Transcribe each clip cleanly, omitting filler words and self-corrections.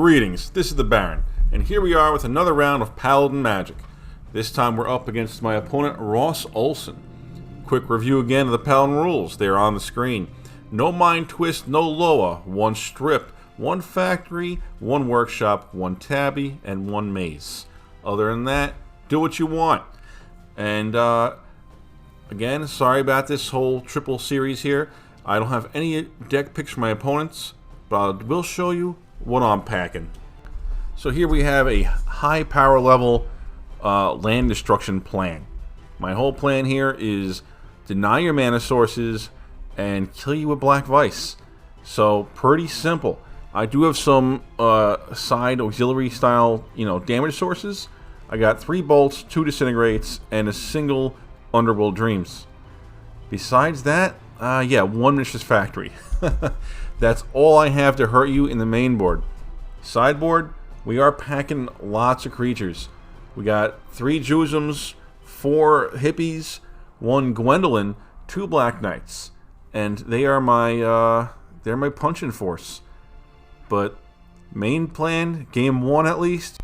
Greetings, this is the Baron, and here we are with another round of Paladin Magic. This time we're up against my opponent, Ross Olson. Quick review again of the Paladin rules. They are on the screen. No Mind Twist, no Loa, 1 Strip, 1 Factory, 1 Workshop, 1 Tabby, and 1 Maze. Other than that, do what you want. And again, sorry about this whole triple series here. I don't have any deck picks for my opponents, but I will show you what I'm packing. So here we have a high power level land destruction plan. My whole plan here is deny your mana sources and kill you with Black Vice. So pretty simple. I do have some side auxiliary style, damage sources. I got 3 bolts, 2 disintegrates, and a single Underworld Dreams. Besides that, yeah, 1 Mistress Factory. That's all I have to hurt you in the main board. Sideboard, we are packing lots of creatures. We got 3 Juzums, 4 Hippies, 1 Gwendolyn, 2 Black Knights, and they are my punching force. But main plan, game 1 at least,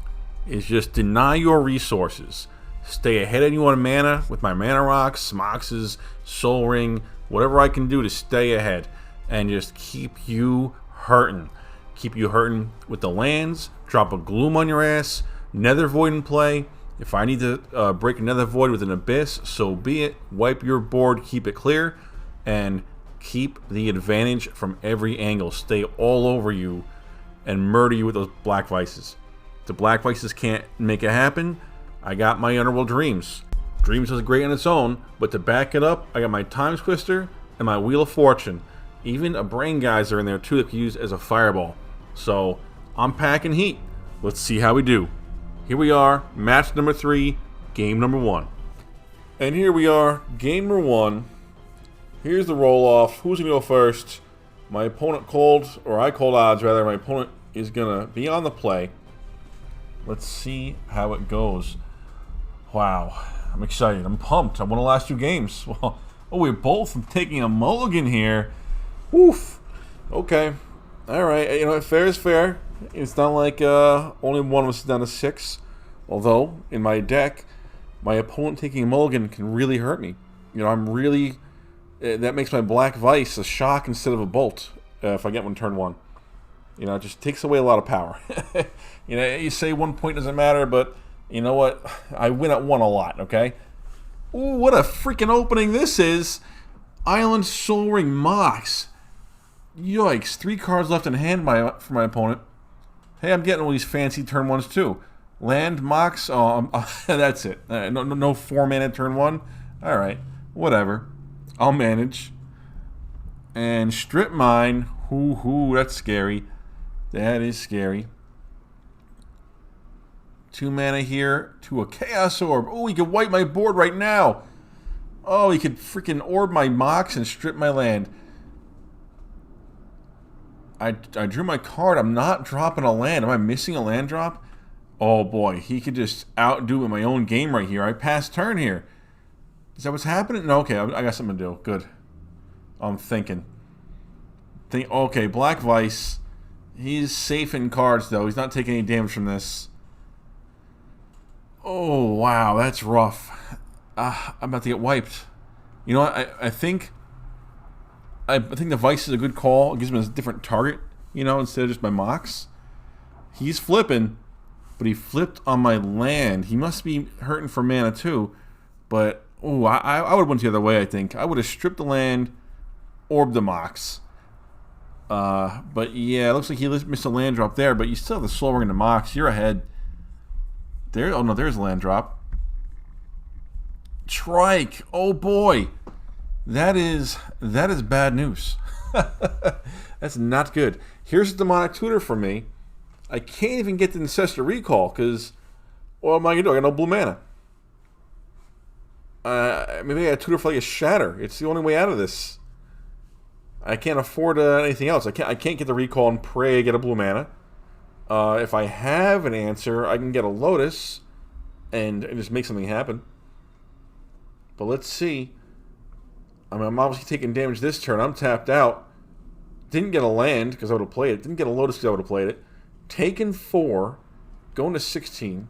is just deny your resources. Stay ahead of you on mana with my mana rocks, Moxes, Soul Ring, whatever I can do to stay ahead. And just keep you hurting. Keep you hurting with the lands. Drop a Gloom on your ass. Nether Void in play. If I need to break another Void with an Abyss, so be it. Wipe your board, keep it clear, and keep the advantage from every angle. Stay all over you and murder you with those Black Vices. The Black Vices can't make it happen. I got my Underworld Dreams. Dreams is great on its own, but to back it up, I got my Time Twister and my Wheel of Fortune. Even a Brain Geyser in there too that can use as a fireball. So I'm packing heat. Let's see how we do. Here we are, match number 3, game number 1. And here we are, game number 1. Here's the roll off. Who's gonna go first? My opponent called, or I called odds rather. My opponent is gonna be on the play. Let's see how it goes. Wow, I'm excited. I'm pumped. I won the last 2 games. Well, oh, we're both taking a mulligan here. Oof. Okay. Alright, fair is fair. It's not like only one was down to 6. Although, in my deck, my opponent taking a mulligan can really hurt me. I'm really... that makes my Black Vice a shock instead of a bolt if I get one turn 1. It just takes away a lot of power. You say 1 point doesn't matter, but you know what? I win at 1 a lot, okay? Ooh, what a freaking opening this is! Island Soul Ring Mox. Yikes, 3 cards left in hand for my opponent. Hey, I'm getting all these fancy turn 1s too. Land, Mox, that's it. No 4 mana turn 1. Alright, whatever. I'll manage. And Strip Mine. Hoo, that's scary. That is scary. 2 mana here to a Chaos Orb. Oh, he could wipe my board right now. Oh, he could freaking orb my Mox and strip my land. I drew my card. I'm not dropping a land. Am I missing a land drop? Oh boy, he could just outdo in my own game right here. I passed turn here. Is that what's happening? No, okay, I got something to do. Good. I'm thinking. Okay, Black Vice. He's safe in cards though. He's not taking any damage from this. Oh wow, that's rough. I'm about to get wiped. You know what? I think the Vice is a good call. It gives him a different target, instead of just my Mox. He's flipping, but he flipped on my land. He must be hurting for mana too. But, oh, I would have went the other way, I think. I would have stripped the land, orbed the Mox. But yeah, it looks like he missed a land drop there, but you still have the Soul Ring and the Mox. You're ahead. There, oh no, there's a land drop. Trike. Oh boy. That is bad news. That's not good. Here's a Demonic Tutor for me. I can't even get the Ancestor Recall because, what am I going to do? I got no blue mana. Maybe I got Tutor for like a Shatter. It's the only way out of this. I can't afford anything else. I can't get the Recall and pray I get a blue mana. If I have an answer, I can get a Lotus and just make something happen. But let's see. I'm obviously taking damage this turn. I'm tapped out. Didn't get a land because I would have played it. Didn't get a Lotus because I would have played it. taking 4, going to 16.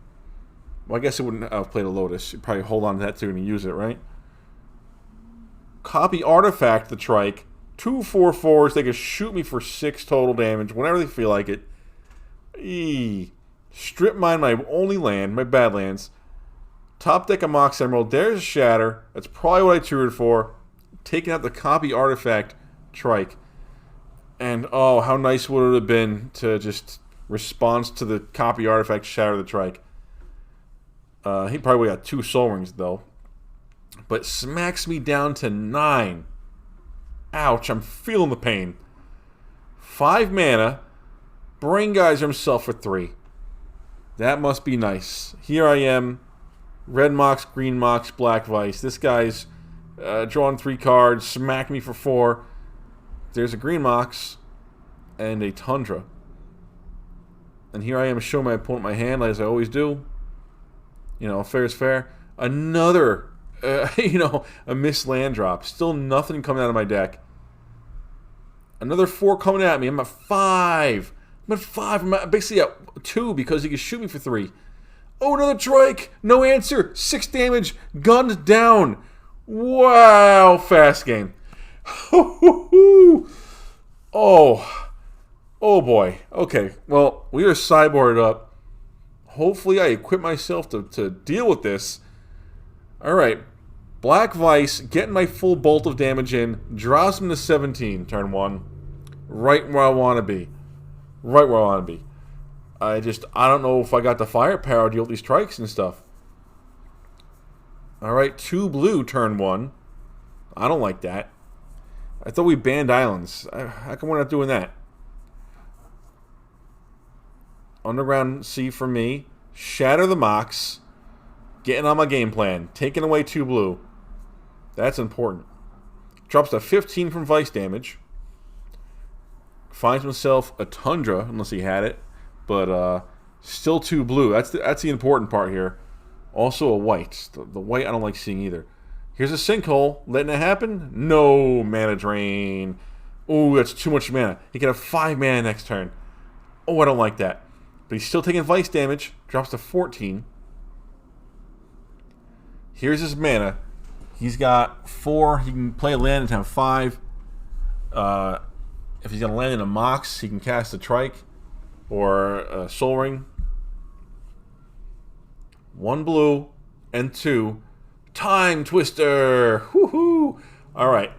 Well, I guess it wouldn't have played a Lotus. You'd probably hold on to that too and use it, right? Copy Artifact the Trike. 2 4/4s. They can shoot me for 6 total damage whenever they feel like it. Strip mine my only land, my Badlands. Top deck a Mox Emerald. There's a Shatter. That's probably what I tutored for. Taking out the Copy Artifact Trike. And oh, how nice would it have been to just respond to the Copy Artifact Shatter the Trike. He probably got 2 Soul Rings though. But smacks me down to 9. Ouch, I'm feeling the pain. 5 mana. Brain Geyser himself for 3. That must be nice. Here I am. Red Mox, Green Mox, Black Vice. This guy's drawn 3 cards, smacked me for 4. There's a Green Mox and a Tundra. And here I am showing my opponent my hand, as I always do. You know, fair is fair. Another, a missed land drop. Still nothing coming out of my deck. Another 4 coming at me. I'm at 5. I'm basically at 2 because he can shoot me for 3. Oh, another Trike. No answer. 6 damage. Gunned down. Wow. Fast game. Oh. Oh, boy. Okay. Well, we are sideboarded up. Hopefully I equip myself to deal with this. Alright. Black Vice, getting my full bolt of damage in. Drops him to 17, turn 1. Right where I want to be. Right where I want to be. I don't know if I got the firepower to deal with these Trikes and stuff. Alright, 2 blue, turn 1. I don't like that. I thought we banned islands. How come we're not doing that? Underground Sea for me. Shatter the Mox. Getting on my game plan. Taking away 2 blue. That's important. Drops to 15 from Vice damage. Finds himself a Tundra, unless he had it. But still 2 blue. That's the important part here. Also a white. The white I don't like seeing either. Here's a Sinkhole. Letting it happen? No mana drain. Oh, that's too much mana. He can have 5 mana next turn. Oh, I don't like that. But he's still taking Vice damage. Drops to 14. Here's his mana. He's got 4. He can play a land and have 5. If he's going to land in a Mox, he can cast a Trike or a Soul Ring. 1 blue and 2. Time Twister! Woohoo! Alright.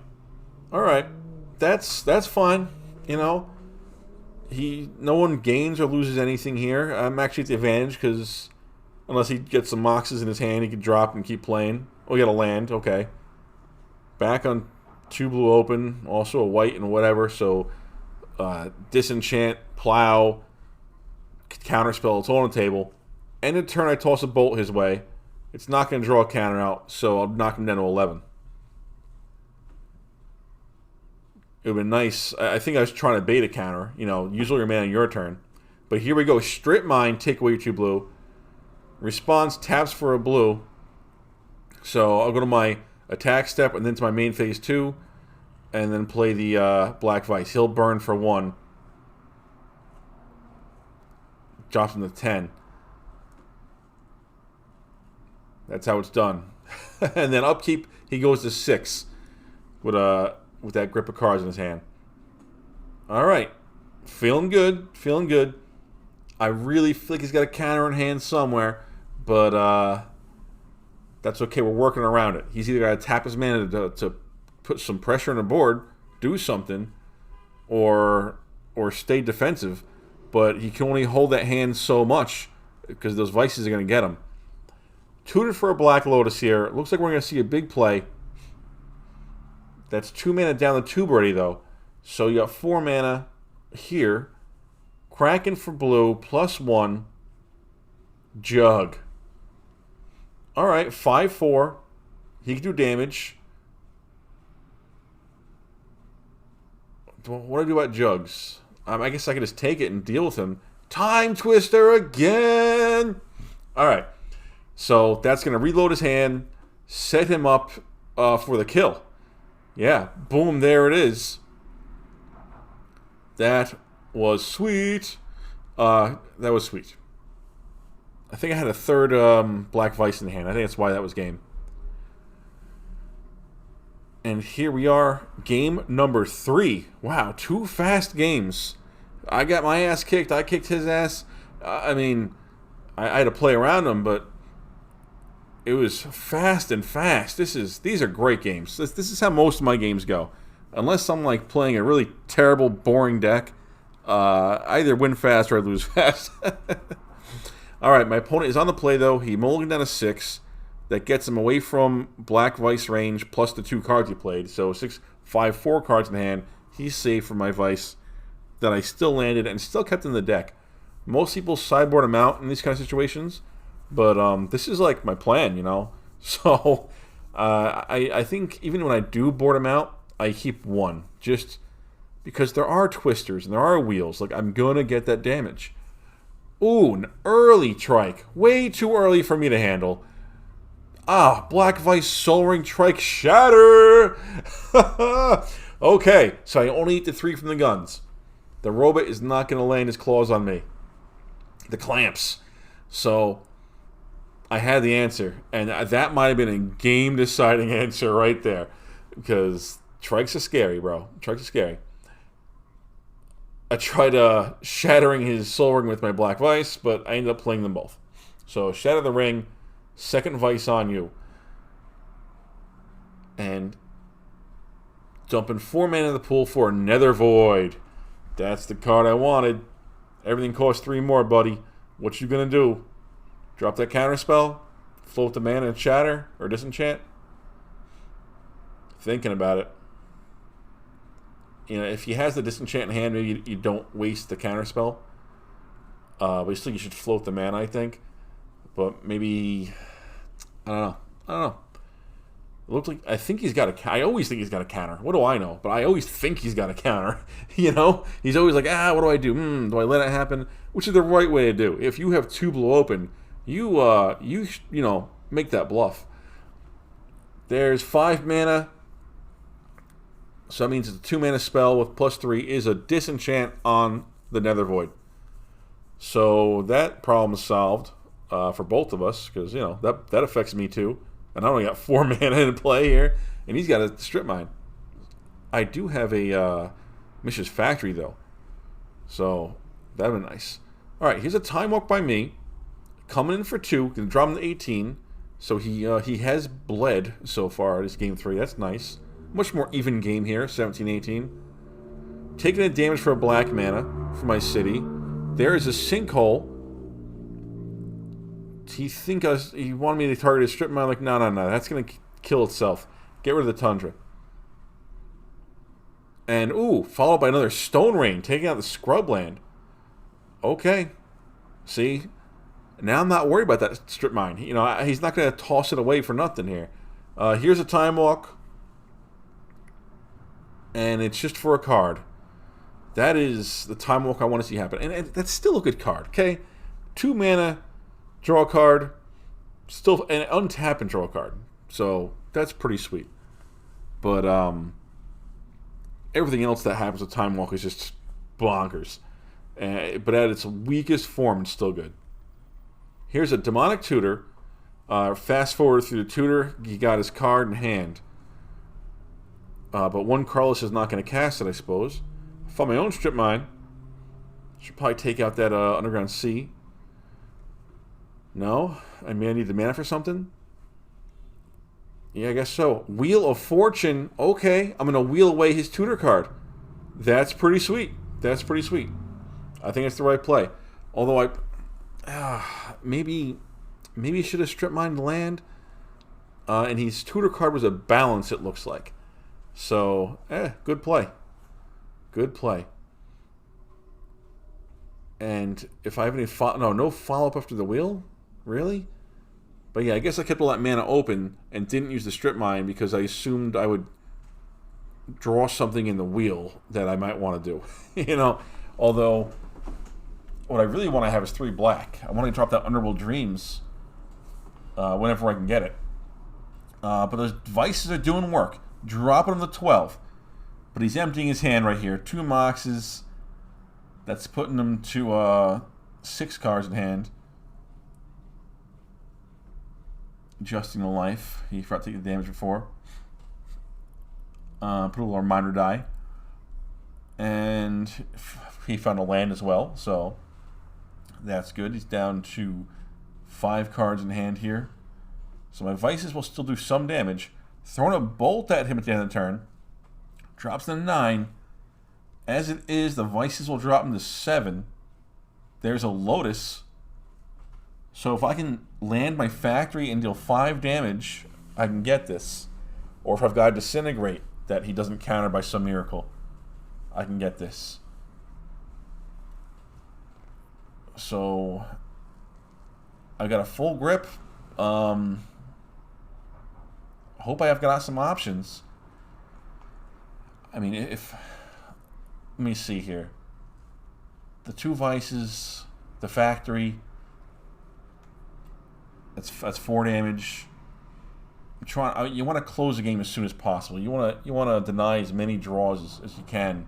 Alright. That's fine. You know. No one gains or loses anything here. I'm actually at the advantage because unless he gets some Moxes in his hand, he can drop and keep playing. Oh, he got a land. Okay. Back on 2 blue open. Also a white and whatever. So, disenchant, plow, counterspell. It's all on the table. End of turn, I toss a bolt his way. It's not going to draw a counter out, so I'll knock him down to 11. It would have been nice. I think I was trying to bait a counter. You know, use all your mana on your turn. But here we go. Strip mine, take away your 2 blue. Response, taps for a blue. So I'll go to my attack step and then to my main phase 2. And then play the Black Vice. He'll burn for 1. Drops him to 10. That's how it's done. And then upkeep, he goes to 6 with that grip of cards in his hand. Alright. Feeling good. Feeling good. I really feel like he's got a counter in hand somewhere. But that's okay. We're working around it. He's either got to tap his mana to put some pressure on the board, do something, or stay defensive. But he can only hold that hand so much because those Vices are going to get him. Tutored for a Black Lotus here. Looks like we're going to see a big play. That's 2 mana down the tube already, though. So you got 4 mana here. Kraken for blue, +1. Jug. Alright, 5/4. He can do damage. What do I do about Jugs? I guess I can just take it and deal with him. Time Twister again! Alright. So that's going to reload his hand, set him up for the kill. Yeah, boom, there it is. That was sweet. That was sweet. I think I had a third Black Vice in hand. I think that's why that was game. And here we are, game number 3. Wow, 2 fast games. I got my ass kicked. I kicked his ass. I mean, I had to play around him, but it was fast and fast. These are great games. This is how most of my games go. Unless I'm like playing a really terrible, boring deck, I either win fast or I lose fast. All right, my opponent is on the play though. He mulliganed down a 6. That gets him away from Black Vice range plus the 2 cards he played. So 6, 5, 4 cards in hand. He's safe from my Vice that I still landed and still kept in the deck. Most people sideboard him out in these kind of situations, but this is like my plan, you know. So I think even when I do board him out, I keep 1 just because there are twisters and there are wheels. Like I'm gonna get that damage. Ooh, an early trike, way too early for me to handle. Ah, Black Vice Soul Ring Trike Shatter! Okay, so I only eat the 3 from the guns. The robot is not going to land his claws on me. The clamps. So, I had the answer. And that might have been a game-deciding answer right there. Because Trikes are scary, bro. Trikes are scary. I tried shattering his Soul Ring with my Black Vice, but I ended up playing them both. So, Shatter the Ring. Second Vice on you. And dumping 4 mana in the pool for Nether Void. That's the card I wanted. Everything costs 3 more, buddy. What you gonna do? Drop that counter spell? Float the mana and shatter? Or disenchant? Thinking about it. You know, if he has the disenchant in hand, maybe you don't waste the counter spell. But still you should float the mana, I think. But maybe, I don't know. It looks like, I think he's got a, I always think he's got a counter. What do I know? But I always think he's got a counter. You know? He's always like, what do I do? Do I let it happen? Which is the right way to do. If you have 2 blow open, you know, make that bluff. There's 5 mana. So that means it's a 2 mana spell with +3 is a disenchant on the Nether Void. So that problem is solved. For both of us, because you know that affects me too, and I only got 4 mana in play here, and he's got a strip mine. I do have a Mishra's Factory though, so that'd be nice. All right, here's a Time Walk by me, coming in for 2. Gonna drop him to 18, so he has bled so far. This game 3, that's nice. Much more even game here, 17-18. Taking a damage for a black mana for my city. There is a sinkhole. He wanted me to target his strip mine. Like, no, that's gonna kill itself. Get rid of the tundra. And ooh, followed by another Stone Rain, taking out the scrubland. Okay, see, now I'm not worried about that strip mine. You know, he's not gonna toss it away for nothing here. Here's a Time Walk, and it's just for a card. That is the Time Walk I want to see happen, and that's still a good card. Okay, 2 mana. Draw a card, still, and untap and draw a card. So that's pretty sweet. But everything else that happens with Time Walk is just bonkers. But at its weakest form, it's still good. Here's a Demonic Tutor. Fast forward through the tutor, he got his card in hand. But one Carlos is not going to cast it, I suppose. I found my own Strip Mine. Should probably take out that Underground Sea. No? I mean, I need the mana for something? Yeah, I guess so. Wheel of Fortune. Okay, I'm going to wheel away his tutor card. That's pretty sweet. That's pretty sweet. I think it's the right play. Although maybe he should have strip mined land. And his tutor card was a balance, it looks like. So, good play. Good play. And if I have any no follow-up after the wheel? Really? But yeah, I guess I kept all that mana open and didn't use the strip mine because I assumed I would draw something in the wheel that I might want to do. You know, although what I really want to have is 3 black. I want to drop that Underworld Dreams whenever I can get it. But those Vices are doing work. Dropping him to 12. But he's emptying his hand right here. 2 Moxes. That's putting him to 6 cards in hand. Adjusting the life. He forgot to take the damage before. Put a little reminder die. And he found a land as well, so that's good. He's down to 5 cards in hand here. So my Vices will still do some damage. Throwing a bolt at him at the end of the turn. Drops to 9. As it is, the Vices will drop him to 7. There's a Lotus. So if I can land my factory and deal 5 damage, I can get this. Or if I've got a Disintegrate that he doesn't counter by some miracle, I can get this. So I got a full grip. Hope I have got some options. I mean, if... Let me see here. The 2 Vices, the factory. That's 4 damage. I'm trying. You want to close the game as soon as possible. You want to deny as many draws as you can.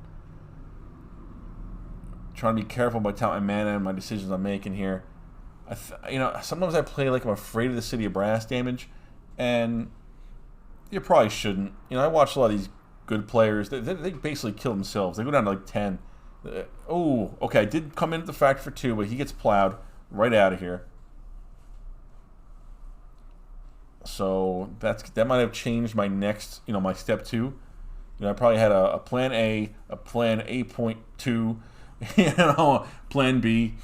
Trying to be careful about my mana and my decisions I'm making here. Sometimes I play like I'm afraid of the City of Brass damage, and you probably shouldn't. I watch a lot of these good players. They basically kill themselves. They go down to like 10. Oh, okay. I did come in at the factory for 2, but he gets plowed right out of here. So that might have changed my next, my step 2. I probably had a plan A, a plan A.2, plan B,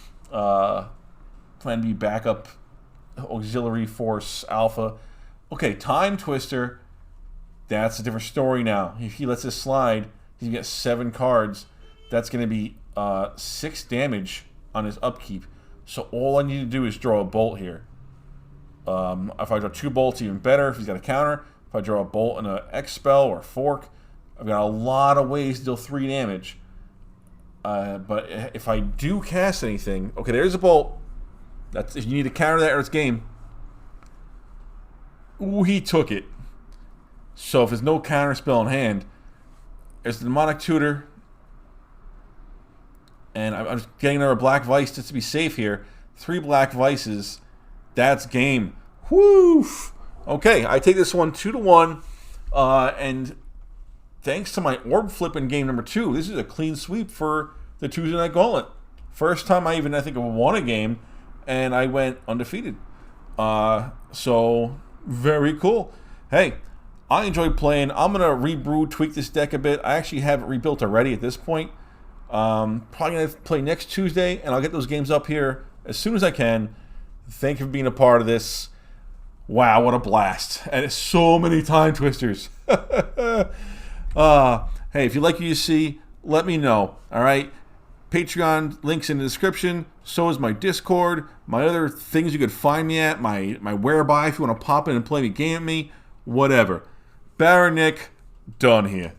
backup, auxiliary force, alpha. Okay, Time Twister. That's a different story now. If he lets this slide, he gets 7 cards. That's going to be 6 damage on his upkeep. So all I need to do is draw a bolt here. If I draw 2 bolts, even better. If he's got a counter. If I draw a bolt and an X-Spell or Fork, I've got a lot of ways to deal 3 damage. But if I do cast anything... Okay, there's a bolt. That's if you need to counter that or it's game. Ooh, he took it. So if there's no counter spell in hand, there's the Demonic Tutor. And I'm just getting another Black Vice just to be safe here. 3 Black Vices. That's game. Whoo! Okay, I take this one 2-1. And thanks to my orb flip in game number 2, this is a clean sweep for the Tuesday Night Gauntlet. First time I think, won a game, and I went undefeated. So, very cool. Hey, I enjoyed playing. I'm going to rebrew, tweak this deck a bit. I actually have it rebuilt already at this point. Probably going to play next Tuesday, and I'll get those games up here as soon as I can. Thank you for being a part of this. Wow, what a blast. And it's so many Time Twisters. Hey, if you like what you see, let me know. All right? Patreon links in the description. So is my Discord. My other things you could find me at. My whereby if you want to pop in and play a game at me. Whatever. Baron Nick, done here.